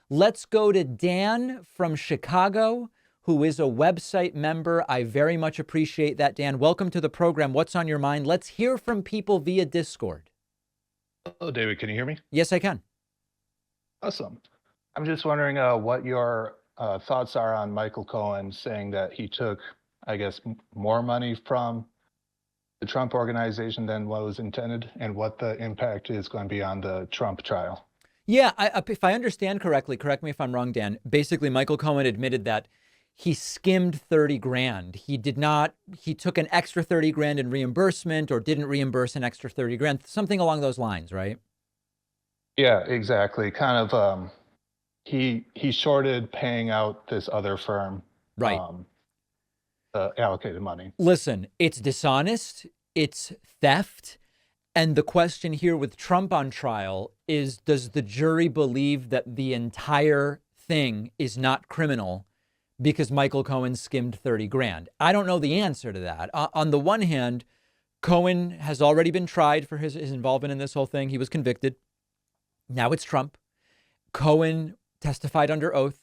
Let's go to Dan from Chicago, who is a website member. I very much appreciate that, Dan. Welcome to the program. What's on your mind? Let's hear from people via Discord. Oh, David, can you hear me? Yes, I can. Awesome. I'm just wondering what your thoughts are on Michael Cohen saying that he took, I guess, more money from the Trump organization than what was intended, and what the impact is going to be on the Trump trial. Yeah, if I understand correctly, correct me if I'm wrong, Dan. Basically, Michael Cohen admitted that he skimmed 30 grand. He did not, he took an extra 30 grand in reimbursement or didn't reimburse an extra 30 grand, something along those lines, right? Yeah, exactly. Kind of, he shorted paying out this other firm Right. um, the allocated money. Listen, it's dishonest, it's theft. And the question here with Trump on trial is, does the jury believe that the entire thing is not criminal because Michael Cohen skimmed 30 grand? I don't know the answer to that. On the one hand, Cohen has already been tried for his involvement in this whole thing. He was convicted. Now it's Trump. Cohen testified under oath.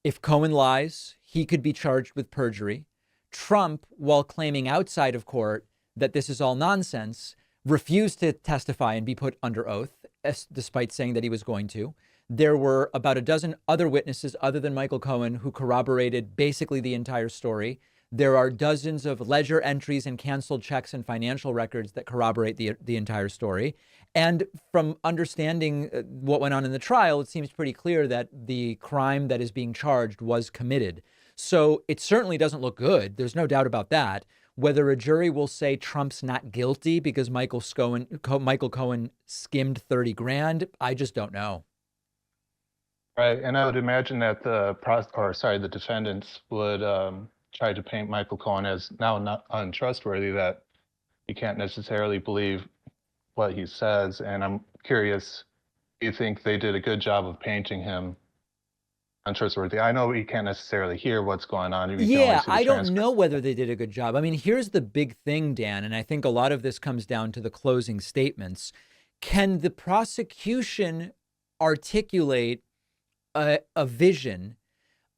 If Cohen lies, he could be charged with perjury. Trump, while claiming outside of court that this is all nonsense, refused to testify and be put under oath, despite saying that he was going to. There were about a dozen other witnesses other than Michael Cohen who corroborated basically the entire story. There are dozens of ledger entries and canceled checks and financial records that corroborate the entire story. And from understanding what went on in the trial, it seems pretty clear that the crime that is being charged was committed. So it certainly doesn't look good. There's no doubt about that. Whether a jury will say Trump's not guilty because Michael Cohen skimmed 30 grand, I just don't know. Right, and I would imagine that the defendants would try to paint Michael Cohen as now not untrustworthy, that you can't necessarily believe what he says. And I'm curious, do you think they did a good job of painting him untrustworthy? I know you can't necessarily hear what's going on; you can only Yeah, see the I don't transcript. know whether they did a good job. I mean, here's the big thing, Dan, and I think a lot of this comes down to the closing statements. Can the prosecution articulate a vision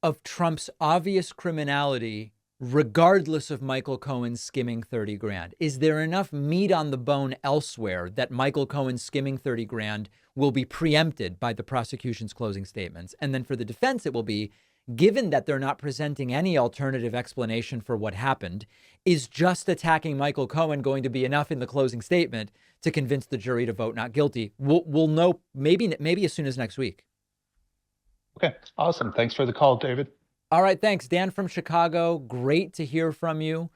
of Trump's obvious criminality, regardless of Michael Cohen skimming 30 grand? Is there enough meat on the bone elsewhere that Michael Cohen skimming 30 grand will be preempted by the prosecution's closing statements? And then for the defense, it will be, given that they're not presenting any alternative explanation for what happened, is just attacking Michael Cohen going to be enough in the closing statement to convince the jury to vote not guilty? We'll know maybe as soon as next week. Okay, awesome. Thanks for the call, David. All right, thanks. Dan from Chicago, great to hear from you.